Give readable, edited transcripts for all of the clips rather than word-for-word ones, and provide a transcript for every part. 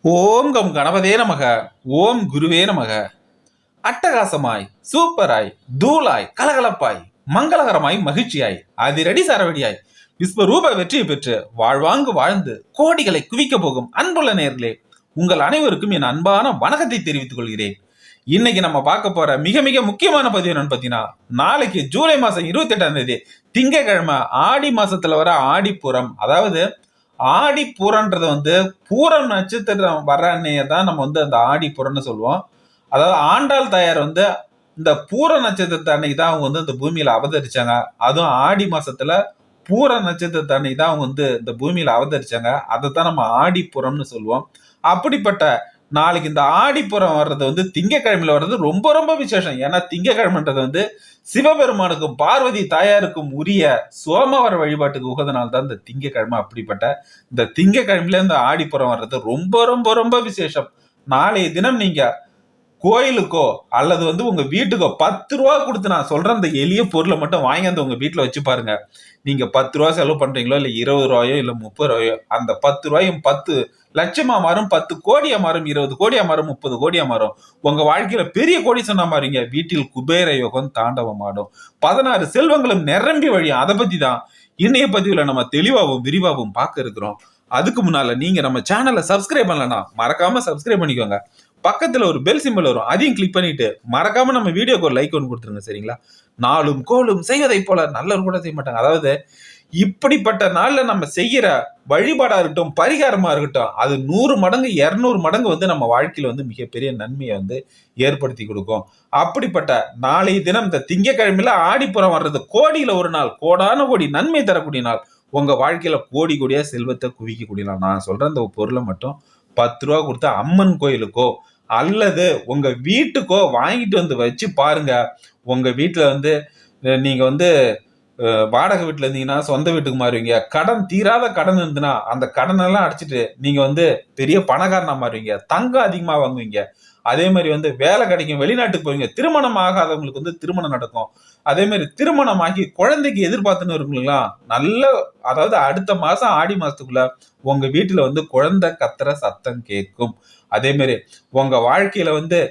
ஓம் come கணபதே நமக. ஓம் குருவே நமக. அட்டகாசமாய், சூப்பராய், தூளாய், கலகலப்பாய், மங்களகரமாய், மகிழ்ச்சியாய், அதிரடி சரவடியாய், விஸ்வரூப வெற்றியை பெற்று வாழ்வாங்கு வாழ்ந்து கோடிகளை குவிக்க போகும் அன்புள்ள நேர்களே, உங்கள் அனைவருக்கும் என் அன்பான வணக்கத்தை தெரிவித்துக் கொள்கிறேன். இன்னைக்கு நம்ம பார்க்க போற மிக மிக முக்கியமான பதிவு என்னன்னு பாத்தீங்கன்னா, நாளைக்கு ஜூலை மாசம் 28ஆம் தேதி திங்கட்கிழமை ஆடி மாசத்துல வர ஆடிப்புறம். அதாவது ஆடிப்பூரன்றது பூரம் நட்சத்திரம் வர அன்னையை தான் நம்ம அந்த ஆடிப்புறம்னு சொல்லுவோம். அதாவது ஆண்டாள் தாயார் இந்த பூர நட்சத்திரத்தை அன்னைக்கு தான் அவங்க இந்த பூமியில அவதரிச்சாங்க. அதுவும் ஆடி மாசத்துல பூர நட்சத்திரத்தை அன்னைக்கு தான் அவங்க இந்த பூமியில அவதரிச்சாங்க. அதை தான் நம்ம ஆடிப்புறம்னு சொல்லுவோம். அப்படிப்பட்ட நாளைக்கு இந்த ஆடிப்புறம் வர்றது திங்கக்கிழமையில வர்றது ரொம்ப ரொம்ப விசேஷம். ஏன்னா திங்கக்கிழமைன்றது சிவபெருமானுக்கும் பார்வதி தாயாருக்கும் உரிய சோமவார வழிபாட்டுக்கு உகந்த நாள் தான் இந்த திங்கக்கிழமை. அப்படிப்பட்ட இந்த திங்கக்கிழமையில இந்த ஆடிப்புறம் வர்றது ரொம்ப ரொம்ப ரொம்ப விசேஷம். நாளைய தினம் நீங்க கோயிலுக்கோ அல்லது உங்க வீட்டுக்கோ 10 ரூபா கொடுத்து நான் சொல்ற அந்த எளிய பொருளை மட்டும் வாங்கி உங்க வீட்டுல வச்சு பாருங்க. நீங்க 10 ரூபா செலவு பண்றீங்களோ இல்ல 20 ரூபாயோ இல்ல 30 ரூபாயோ, அந்த 10 ரூபாயும் 10 லட்சமா மாறும், 10 கோடியா மாறும், 20 கோடியா மாறும், 30 கோடியா மாறும். உங்க வாழ்க்கையில பெரிய கோடி சொன்ன மாறீங்க. வீட்டில் குபேர யோகம் தாண்டவம் ஆடும், 16 செல்வங்களும் நிரம்பி வழியும். அதை பத்தி தான் இணைய பதிவுல நம்ம தெளிவாகவும் விரிவாகவும் பார்க்க இருக்கிறோம். அதுக்கு முன்னால நீங்க நம்ம சேனலை சப்ஸ்கிரைப் பண்ணலன்னா மறக்காம சப்ஸ்கிரைப் பண்ணிக்கோங்க. பக்கத்துல ஒரு பெல் சிம்பிள் வரும், அதையும் கிளிக் பண்ணிட்டு மறக்காம நம்ம வீடியோக்கு ஒரு லைக் ஒன்று கொடுத்துருங்க. சரிங்களா? நாளும் கோலும் செய்வதை போல நல்லவர் கூட செய்ய மாட்டாங்க. அதாவது இப்படிப்பட்ட நாள்ல நம்ம செய்யற வழிபாடா இருக்கட்டும், பரிகாரமா இருக்கட்டும், அது 100 மடங்கு 200 மடங்கு நம்ம வாழ்க்கையில மிகப்பெரிய நன்மையை ஏற்படுத்தி கொடுக்கும். அப்படிப்பட்ட நாளைய தினம் இந்த திங்கக்கிழமையில ஆடிப்புறம் வர்றது கோடியில ஒரு நாள், கோடான கோடி நன்மை தரக்கூடிய நாள். உங்க வாழ்க்கையில கோடி கோடியா செல்வத்தை குவிக்கக்கூடிய நாள். நான் சொல்ற இந்த பொருளை மட்டும் 10 ரூபா கொடுத்து அம்மன் கோயிலுக்கோ அல்லது உங்க வீட்டுக்கோ வாங்கிட்டு வச்சு பாருங்க. உங்க வீட்டுல நீங்க வாடகை வீட்டுல இருந்தீங்கன்னா சொந்த வீட்டுக்கு மாறுவீங்க. கடன் தீராத கடன் இருந்துன்னா அந்த கடன் எல்லாம் அடைச்சிட்டு நீங்க பெரிய பணக்காரனா மாறுவீங்க. தங்கம் அதிகமா வாங்குவீங்க. அதே மாதிரி வேலை கிடைக்கும், வெளிநாட்டுக்கு போவீங்க. திருமணம் ஆகாதவங்களுக்கு திருமணம் நடக்கும். அதே மாதிரி திருமணம் ஆகி குழந்தைக்கு எதிர்பார்த்துன்னு இருக்குங்களா, நல்ல அதாவது அடுத்த மாசம் ஆடி மாசத்துக்குள்ள உங்க வீட்டுல குழந்தை கத்துற சத்தம் கேட்கும். அதே மாதிரி உங்க வாழ்க்கையில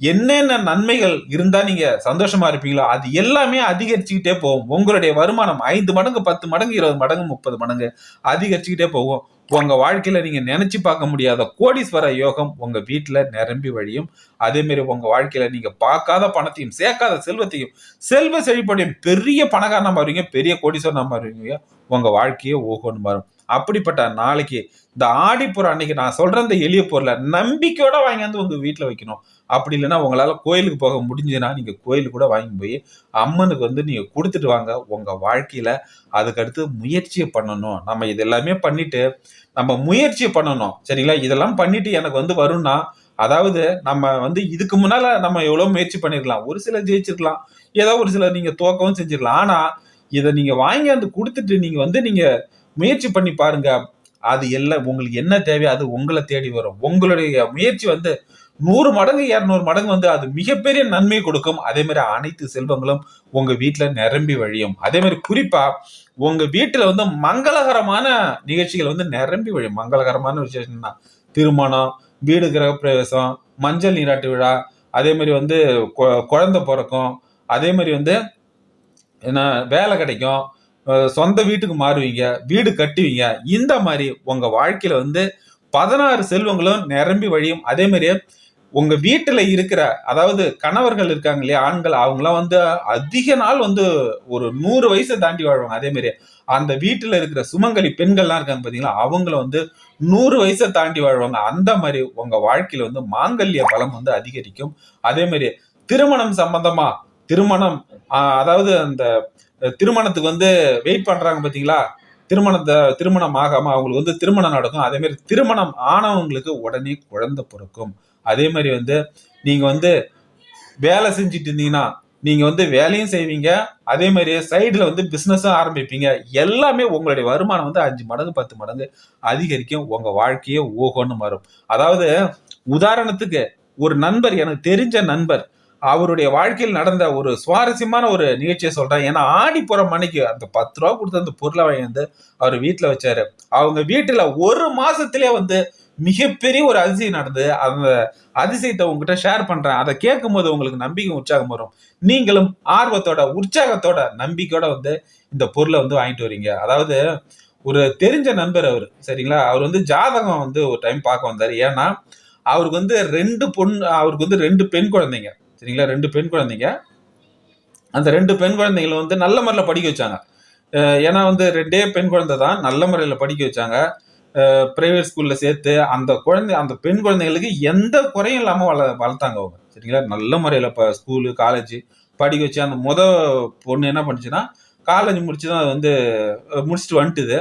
என்னென்ன நன்மைகள் இருந்தா நீங்க சந்தோஷமா இருப்பீங்களோ அது எல்லாமே அதிகரிச்சுக்கிட்டே போகும். உங்களுடைய வருமானம் 5 மடங்கு, 10 மடங்கு, 20 மடங்கு, 30 மடங்கு அதிகரிச்சுக்கிட்டே போகும். உங்க வாழ்க்கையில நீங்க நினைச்சு பார்க்க முடியாத கோடீஸ்வர யோகம் உங்க வீட்டுல நிரம்பி வழியும். அதே மாதிரி உங்க வாழ்க்கையில நீங்க பார்க்காத பணத்தையும் சேர்க்காத செல்வத்தையும் செல்வ செழிப்படையும் பெரிய பணக்காரனா மாறுவீங்க, பெரிய கோடீஸ்வரனா மாறுவீங்க. உங்க வாழ்க்கையே ஓகோன்னு மாறும். அப்படிப்பட்ட நாளைக்கு இந்த ஆடிப்புறம் அன்னைக்கு நான் சொல்ற இந்த எளிய பொருளை நம்பிக்கையோட வாங்கி உங்க வீட்டுல வைக்கணும். அப்படி இல்லைன்னா உங்களால கோயிலுக்கு போக முடிஞ்சதுன்னா நீங்க கோயிலுக்கு கூட வாங்கி போய் அம்மனுக்கு நீங்க கொடுத்துட்டு வாங்க. உங்க வாழ்க்கையில அதுக்கடுத்து முயற்சியை பண்ணணும். நம்ம இதெல்லாமே பண்ணிட்டு நம்ம முயற்சியை பண்ணணும். சரிங்களா? இதெல்லாம் பண்ணிட்டு எனக்கு வரும்னா, அதாவது நம்ம இதுக்கு முன்னால நம்ம எவ்வளவு முயற்சி பண்ணிருக்கலாம். ஒரு சிலர் ஜெயிச்சிருக்கலாம், ஏதோ ஒரு சிலர் நீங்க தோக்கவும் செஞ்சிருக்கலாம். ஆனா இதை நீங்க வாங்கி கொடுத்துட்டு நீங்க முயற்சி பண்ணி பாருங்க. அது எல்லாம் உங்களுக்கு என்ன தேவையோ அது உங்களை தேடி வரும். உங்களுடைய முயற்சி 100 மடங்கு 200 மடங்கு அது மிகப்பெரிய நன்மை கொடுக்கும். அதே மாதிரி அனைத்து செல்வங்களும் உங்க வீட்டுல நிரம்பி வழியும். அதே மாதிரி குறிப்பா உங்க வீட்டுல மங்களகரமான நிகழ்ச்சிகள் நிரம்பி வழியும். மங்களகரமான விசேஷம்னா திருமணம், வீடு கிரக பிரவேசம், மஞ்சள் நீராட்டு விழா, அதே மாதிரி குழந்தை பிறக்கும், அதே மாதிரி என்ன வேலை கிடைக்கும், சொந்த வீட்டுக்கு மாறுவீங்க, வீடு கட்டுவீங்க. இந்த மாதிரி உங்க வாழ்க்கையில 16 செல்வங்களும் நிரம்பி வழியும். அதே மாதிரி உங்க வீட்டுல இருக்கிற அதாவது கணவர்கள் இருக்காங்க இல்லையா, ஆண்கள், அவங்களாம் அதிக நாள் ஒரு 100 வயசை தாண்டி வாழ்வாங்க. அதே மாதிரி அந்த வீட்டுல இருக்கிற சுமங்கலி பெண்கள்லாம் இருக்காங்க பாத்தீங்களா, அவங்கள 100 வயசை தாண்டி வாழ்வாங்க. அந்த மாதிரி உங்க வாழ்க்கையில மாங்கல்ய பலம் அதிகரிக்கும். அதே மாதிரி திருமணம் சம்பந்தமா திருமணம் அதாவது அந்த திருமணத்துக்கு வெயிட் பண்றாங்க பாத்தீங்களா, திருமணம் ஆகாம அவங்களுக்கு திருமணம் நடக்கும். அதே மாதிரி திருமணம் ஆனவங்களுக்கு உடனே குழந்தை பிறக்கும். அதே மாதிரி நீங்க வேலை செஞ்சுட்டு இருந்தீங்கன்னா நீங்க வேலையும் செய்வீங்க. அதே மாதிரி சைடுல பிசினஸும் ஆரம்பிப்பீங்க. எல்லாமே உங்களுடைய வருமானம் 5 மடங்கு 10 மடங்கு அதிகரிக்கும். உங்க வாழ்க்கையே ஓகோன்னு மாறும். அதாவது உதாரணத்துக்கு ஒரு நண்பர், எனக்கு தெரிஞ்ச நண்பர், அவருடைய வாழ்க்கையில் நடந்த ஒரு சுவாரஸ்யமான ஒரு நிகழ்ச்சியை சொல்றேன். ஏன்னா ஆடிப்புறம் அன்னைக்கு அந்த 10 ரூபா கொடுத்து அந்த பொருளை வாங்கி அவர் வீட்டுல வச்சாரு. அவங்க வீட்டுல ஒரு மாசத்திலே மிகப்பெரிய ஒரு அதிசயம் நடந்து அந்த அதிசயத்தை உங்ககிட்ட ஷேர் பண்றேன். அதை கேட்கும் போது உங்களுக்கு நம்பிக்கை உற்சாகம் வரும். நீங்களும் ஆர்வத்தோட உற்சாகத்தோட நம்பிக்கையோட வந்து இந்த பொருளை வந்து வாங்கிட்டு வரீங்க. அதாவது ஒரு தெரிஞ்ச நண்பர் அவரு, சரிங்களா? அவர் வந்து ஜாதகம் வந்து ஒரு டைம் பார்க்க வந்தாரு. ஏன்னா அவருக்கு வந்து அவருக்கு வந்து 2 பெண் குழந்தைங்க, சரிங்களா? 2 பெண் குழந்தைங்க. அந்த 2 பெண் குழந்தைகளை வந்து நல்ல முறையில் படிக்க வச்சாங்க. ஏன்னா வந்து 2 பெண் குழந்தை தான், நல்ல முறையில் படிக்க வச்சாங்க. பிரைவேட் ஸ்கூல்ல சேர்த்து அந்த பெண் குழந்தைகளுக்கு எந்த குறையும் இல்லாம வளர்த்தாங்க அவங்க, சரிங்களா? நல்ல முறையில் இப்போ ஸ்கூலு காலேஜ் படிக்க வச்சு அந்த பொண்ணு என்ன பண்ணுச்சுன்னா காலேஜ் முடிச்சுதான் அது வந்து முடிச்சுட்டு வந்துட்டுது.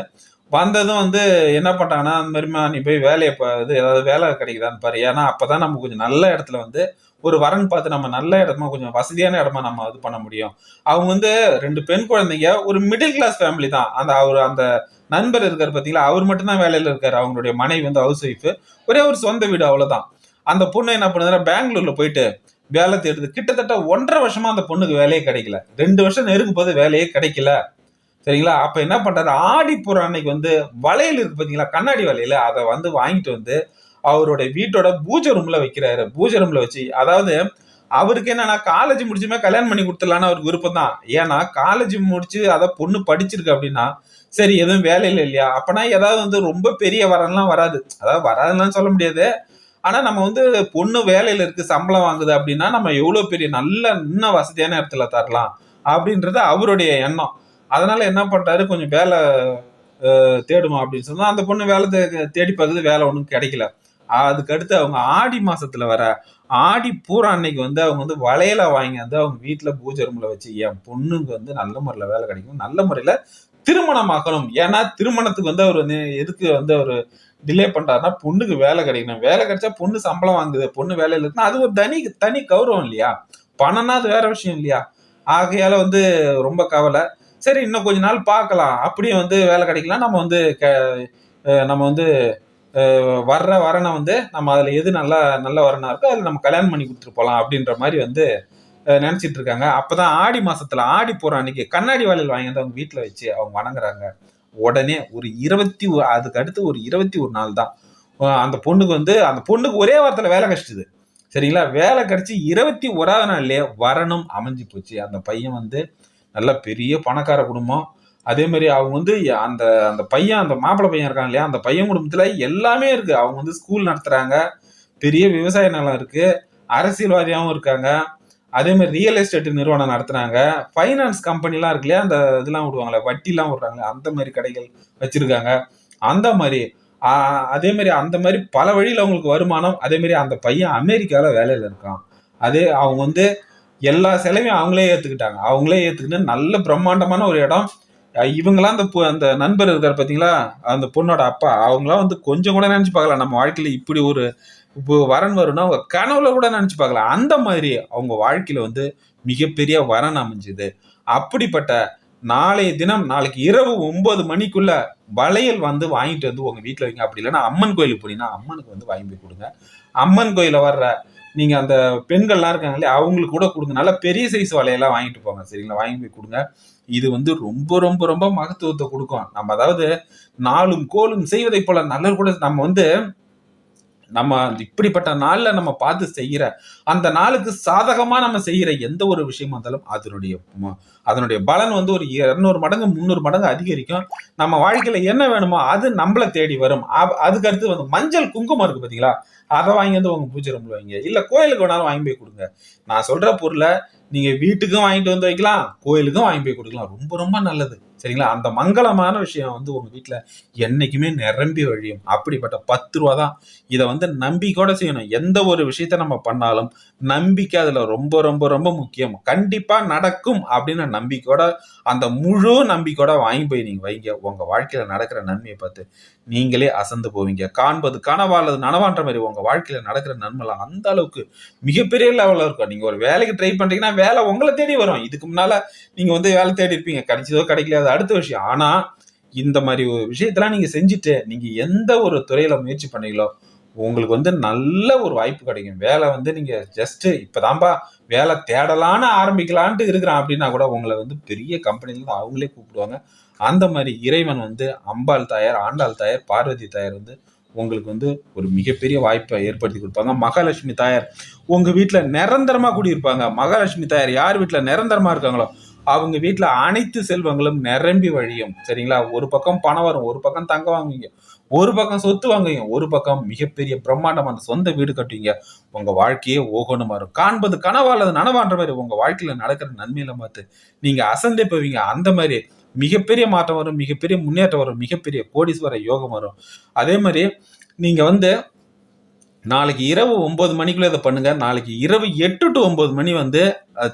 வந்ததும் வந்து என்ன பண்றாங்கன்னா, அந்த மாதிரிமா நீ போய் வேலையை இது ஏதாவது வேலை கிடைக்குதான்னு பாரு. ஏன்னா அப்பதான் நம்ம கொஞ்சம் நல்ல இடத்துல வந்து ஒரு வரன் பார்த்து நம்ம நல்ல இடமா கொஞ்சம் வசதியான இடமா நம்ம இது பண்ண முடியும். அவங்க வந்து 2 பெண் குழந்தைங்க, ஒரு மிடில் கிளாஸ் ஃபேமிலி தான். அந்த நண்பர் இருக்காரு பாத்தீங்களா, அவர் மட்டும்தான் வேலையில இருக்காரு. அவங்களுடைய மனைவி வந்து ஹவுஸ் ஒய்ஃப். ஒரே ஒரு சொந்த வீடு, அவ்வளவுதான். அந்த பொண்ணு என்ன பண்ணுதுன்னா பெங்களூர்ல போயிட்டு வேலை தேடுது. கிட்டத்தட்ட 1.5 வருஷமா அந்த பொண்ணுக்கு வேலையே கிடைக்கல. 2 வருஷம் நெருங்கும் போது வேலையே கிடைக்கல, சரிங்களா? அப்ப என்ன பண்றாரு, ஆடிப்பூர அன்னைக்கு வந்து வளையல் இருக்கு பாத்தீங்களா, கண்ணாடி வளையல், அதை வந்து வாங்கிட்டு வந்து அவருடைய வீட்டோட பூஜை ரூம்ல வைக்கிறாரு. பூஜை ரூம்ல வச்சு, அதாவது அவருக்கு என்னன்னா காலேஜ் முடிச்சுமே கல்யாணம் பண்ணி கொடுத்துடலான்னு அவருக்கு விருப்பம் தான். ஏன்னா காலேஜ் முடிச்சு அதை பொண்ணு படிச்சிருக்கு அப்படின்னா சரி, எதுவும் வேலையில இல்லையா, அப்பனா ஏதாவது வந்து ரொம்ப பெரிய வரன்லாம் வராது. அதாவது வராதுன்னு சொல்ல முடியாது. ஆனா நம்ம வந்து பொண்ணு வேலையில இருக்கு, சம்பளம் வாங்குது அப்படின்னா நம்ம எவ்வளவு பெரிய நல்ல இன்னும் வசதியான இடத்துல தரலாம் அப்படின்றது அவருடைய எண்ணம். அதனால என்ன பண்றாரு, கொஞ்சம் வேலை தேடுமா அப்படின்னு சொன்னா அந்த பொண்ணு வேலை தேடி பார்க்குது, வேலை ஒன்றும் கிடைக்கல. அதுக்கு அடுத்து அவங்க ஆடி மாசத்துல வர ஆடி பூரா அன்னைக்கு வந்து அவங்க வந்து வளையல வாங்கி வந்து அவங்க வீட்டுல பூஜை ரூம்ல வச்சு, என் பொண்ணுக்கு வந்து நல்ல முறையில வேலை கிடைக்கும், நல்ல முறையில திருமணம் ஆகணும். ஏன்னா திருமணத்துக்கு வந்து அவர் எதுக்கு வந்து அவர் டிலே பண்றாருன்னா, பொண்ணுக்கு வேலை கிடைக்கணும். வேலை கிடைச்சா பொண்ணு சம்பளம் வாங்குது, பொண்ணு வேலையில இருக்குன்னா அது ஒரு தனி கௌரவம் இல்லையா? பணம்னா அது வேற விஷயம் இல்லையா? ஆகையால வந்து ரொம்ப கவலை. சரி, இன்னும் கொஞ்ச நாள் பார்க்கலாம். அப்படியே வந்து வேலை கிடைக்கலாம், நம்ம வந்து நம்ம வந்து வர்ற வரனை வந்து நம்ம அதுல எது நல்ல வரனா இருக்கோ அதுல நம்ம கல்யாணம் பண்ணி கொடுத்துட்டு போலாம் அப்படின்ற மாதிரி வந்து நினைச்சிட்டு இருக்காங்க. அப்பதான் ஆடி மாசத்துல ஆடி போற அன்னைக்கு கண்ணாடி வளையல் வாங்கி வந்து அவங்க வீட்டுல வச்சு அவங்க வணங்குறாங்க. உடனே அதுக்கு அடுத்து ஒரு 21 நாள் தான் அந்த பொண்ணுக்கு ஒரே வாரத்துல வேலை கிடைச்சது, சரிங்களா? வேலை கிடைச்சி 21ஆவது நாள்லயே வரணும் அமைஞ்சு போச்சு. அந்த பையன் வந்து நல்ல பெரிய பணக்கார குடும்பம். அதே மாதிரி அவங்க வந்து அந்த அந்த பையன், அந்த மாப்பிள்ளை பையன் இருக்காங்க இல்லையா, அந்த பையன் குடும்பத்துல எல்லாமே இருக்கு. அவங்க வந்து ஸ்கூல் நடத்துறாங்க, பெரிய விவசாய நிலம் இருக்கு, அரசியல்வாதியாவும் இருக்காங்க. அதே மாதிரி ரியல் எஸ்டேட் நிறுவனம் நடத்துறாங்க, ஃபைனான்ஸ் கம்பெனி எல்லாம் இருக்கு இல்லையா, அந்த இதெல்லாம் விடுவாங்களே, வட்டி எல்லாம் விடுறாங்களே, அந்த மாதிரி கடைகள் வச்சிருக்காங்க. அந்த மாதிரி அதே மாதிரி அந்த மாதிரி பல வழியில அவங்களுக்கு வருமானம். அதே மாதிரி அந்த பையன் அமெரிக்கால வேலையில இருக்கான். அவங்க வந்து எல்லா செலவையும் அவங்களே ஏத்துக்கிட்டு நல்ல பிரம்மாண்டமான ஒரு இடம். இவங்கெல்லாம் அந்த நண்பர் இருக்காரு பாத்தீங்களா, அந்த பொண்ணோட அப்பா, அவங்களாம் வந்து கொஞ்சம் கூட நினைச்சு பார்க்கலாம் நம்ம வாழ்க்கையில இப்படி ஒரு இப்போ வரன் வரும்னா அவங்க கனவுல கூட நினைச்சு பார்க்கலாம். அந்த மாதிரி அவங்க வாழ்க்கையில வந்து மிகப்பெரிய வரன் அமைஞ்சது. அப்படிப்பட்ட நாளைய தினம், நாளைக்கு இரவு 9 மணிக்குள்ள வளையல் வந்து வாங்கிட்டு வந்து உங்க வீட்டுல வைங்க. அப்படி இல்லைன்னா அம்மன் கோயிலுக்கு போனீங்கன்னா அம்மனுக்கு வந்து வாங்கி போய் கொடுங்க. அம்மன் கோயில வர்ற நீங்க அந்த பெண்கள்லாம் இருக்காங்க இல்லையா, அவங்களுக்கு கூட கொடுங்க. நல்லா பெரிய சைஸ் வளையெல்லாம் வாங்கிட்டு போங்க, சரிங்களா? வாங்கி போய் கொடுங்க. இது வந்து ரொம்ப ரொம்ப ரொம்ப மகத்துவத்தை கொடுக்கும். நம்ம அதாவது நாளும் கோலும் செய்வதை போல நல்ல கூட நம்ம இப்படிப்பட்ட நாள்ல நம்ம பார்த்து செய்யற அந்த நாளுக்கு சாதகமா நம்ம செய்யற எந்த ஒரு விஷயமா இருந்தாலும் அதனுடைய பலன் வந்து ஒரு 200 மடங்கு 300 மடங்கு அதிகரிக்கும். நம்ம வாழ்க்கையில என்ன வேணுமோ அது நம்மள தேடி வரும். அதுக்கு அடுத்து வந்து மஞ்சள் குங்குமம் இருக்கு பாத்தீங்களா, அதை வாங்கி வந்து உங்க பூஜை ரூம்ல வைங்க, இல்ல கோயிலுக்கு வேணாலும் வாங்கி போய் கொடுங்க. நான் சொல்ற பொருளை நீங்க வீட்டுக்கும் வாங்கிட்டு வந்து வைக்கலாம், கோயிலுக்கும் வாங்கி போய் கொடுக்கலாம். ரொம்ப ரொம்ப நல்லது, சரிங்களா? அந்த மங்களமான விஷயம் வந்து உங்க வீட்டுல என்னைக்குமே நிரம்பி வழியும். அப்படிப்பட்ட 10 ரூபா தான். இதை வந்து நம்பிக்கையோட செய்யணும். எந்த ஒரு விஷயத்த நம்ம பண்ணாலும் நம்பிக்கை அதுல ரொம்ப ரொம்ப ரொம்ப முக்கியம். கண்டிப்பா நடக்கும் அப்படின்னு நம்பிக்கையோட, அந்த முழு நம்பிக்கையோட வாங்கி போய் நீங்க வைங்க. உங்க வாழ்க்கையில நடக்கிற நன்மையை பார்த்து நீங்களே அசந்து போவீங்க. காண்பது கனவானது நனவான்ற மாதிரி உங்க வாழ்க்கையில நடக்கிற நன்மைலாம் அந்த அளவுக்கு மிகப்பெரிய லெவல்ல இருக்கும். நீங்க ஒரு வேலைக்கு ட்ரை பண்றீங்கன்னா வேலை உங்களை தேடி வரும். இதுக்கு முன்னால நீங்க வந்து வேலை தேடி இருப்பீங்க, கிடைச்சதோ கிடைக்கல, அது அடுத்த விஷயம். ஆனா இந்த மாதிரி விஷயத்தெல்லாம் நீங்க செஞ்சுட்டு நீங்க எந்த ஒரு துறையில முயற்சி பண்ணீங்களோ உங்களுக்கு வந்து நல்ல ஒரு வாய்ப்பு கிடைக்கும். வேலை வந்து நீங்க ஜஸ்ட் இப்பதான்பா வேலை தேடலான்னு ஆரம்பிக்கலான்ட்டு இருக்கிறான் அப்படின்னா கூட உங்களை வந்து பெரிய கம்பெனில இருந்து அவங்களே கூப்பிடுவாங்க. அந்த மாதிரி இறைவன் வந்து அம்பாள் தாயார், ஆண்டாள் தாயார், பார்வதி தாயார் வந்து உங்களுக்கு வந்து ஒரு மிகப்பெரிய வாய்ப்பை ஏற்படுத்தி கொடுப்பாங்க. மகாலட்சுமி தாயார் உங்க வீட்டுல நிரந்தரமா குடியிருப்பாங்க. மகாலட்சுமி தாயார் யார் வீட்டுல நிரந்தரமா இருக்காங்களோ அவங்க வீட்டுல அனைத்து செல்வங்களும் நிரம்பி வழியும். சரிங்களா? ஒரு பக்கம் பணம் வரும், ஒரு பக்கம் தங்கம் வாங்குவீங்க, ஒரு பக்கம் சொத்து வாங்குவீங்க, ஒரு பக்கம் மிகப்பெரிய பிரம்மாண்டமான சொந்த வீடு கட்டுவீங்க. உங்க வாழ்க்கையே ஓகோன்னு மாறும். காண்பது கனவாலது நனவான்ற மாதிரி உங்க வாழ்க்கையில நடக்கிற நன்மையில பார்த்து நீங்க அசந்தே போவீங்க. அந்த மாதிரி மிகப்பெரிய மாற்றம் வரும், மிகப்பெரிய முன்னேற்றம் வரும், மிகப்பெரிய கோடீஸ்வர யோகம் வரும். அதே மாதிரி நீங்க வந்து நாளைக்கு இரவு 9 மணிக்குள்ள இதை பண்ணுங்க. நாளைக்கு இரவு 8 to 9 மணி வந்து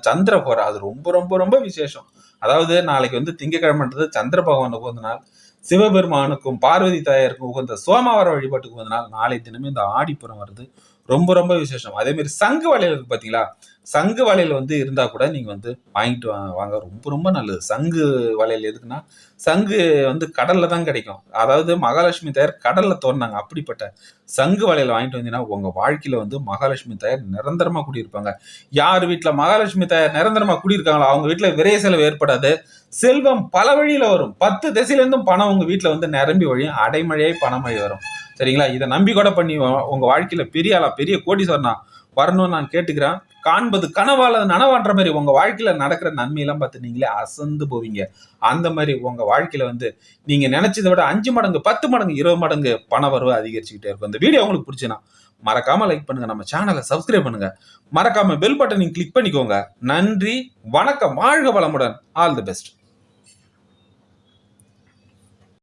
சந்திர ஹோரை. அது ரொம்ப ரொம்ப ரொம்ப விசேஷம். அதாவது நாளைக்கு வந்து திங்கக்கிழமைன்றது சந்திர பகவானுக்கு உகந்த நாள். சிவபெருமானுக்கும் பார்வதி தாயாருக்கும் உகந்த சோமவார வழிபாட்டுக்கு உகந்த நாள். நாளை தினமே இந்த ஆடிப்புறம் வருது. ரொம்ப ரொம்ப விசேஷம். அதே மாதிரி சங்கு வளையல் இருக்கு பாத்தீங்களா? சங்கு வளையல் வந்து இருந்தா கூட நீங்க வந்து வாங்கிட்டு வாங்க. ரொம்ப ரொம்ப நல்லது. சங்கு வளையல் எதுக்குன்னா, சங்கு வந்து கடல்ல தான் கிடைக்கும். அதாவது மகாலட்சுமி தாயார் கடல்ல தோன்றாங்க. அப்படிப்பட்ட சங்கு வளையல் வாங்கிட்டு வந்தீங்கன்னா உங்க வாழ்க்கையில வந்து மகாலட்சுமி தாயார் நிரந்தரமா குடியிருப்பாங்க. யார் வீட்டுல மகாலட்சுமி தாயார் நிரந்தரமா குடியிருக்காங்களோ அவங்க வீட்டுல விரைய செலவு ஏற்படாது. செல்வம் பல வழியில வரும். 10 திசையில இருந்தும் பணம் உங்க வீட்டுல வந்து நிரம்பி வழியும். அடைமழையை பணமழை வரும். சரிங்களா? இதை நம்பி கூட பண்ணி உங்க வாழ்க்கையில பெரிய ஆளா பெரிய கோடீஸ்வரனா வரணும்னு நான் கேட்டுக்கிறேன். காண்பது கனவால நனவான்ற மாதிரி உங்க வாழ்க்கையில நடக்கிற நன்மையெல்லாம் பார்த்து நீங்களே அசந்து போவீங்க. அந்த மாதிரி உங்க வாழ்க்கையில வந்து நீங்க நினைச்சதை விட 5 மடங்கு, 10 மடங்கு, 20 மடங்கு பண வரவு அதிகரிச்சுக்கிட்டே இருக்கும். இந்த வீடியோ உங்களுக்கு பிடிச்சுன்னா மறக்காம லைக் பண்ணுங்க, நம்ம சேனலை சப்ஸ்கிரைப் பண்ணுங்க, மறக்காம பெல் பட்டனை கிளிக் பண்ணிக்கோங்க. நன்றி, வணக்கம், வாழ்க வளமுடன், ஆல் தி பெஸ்ட்.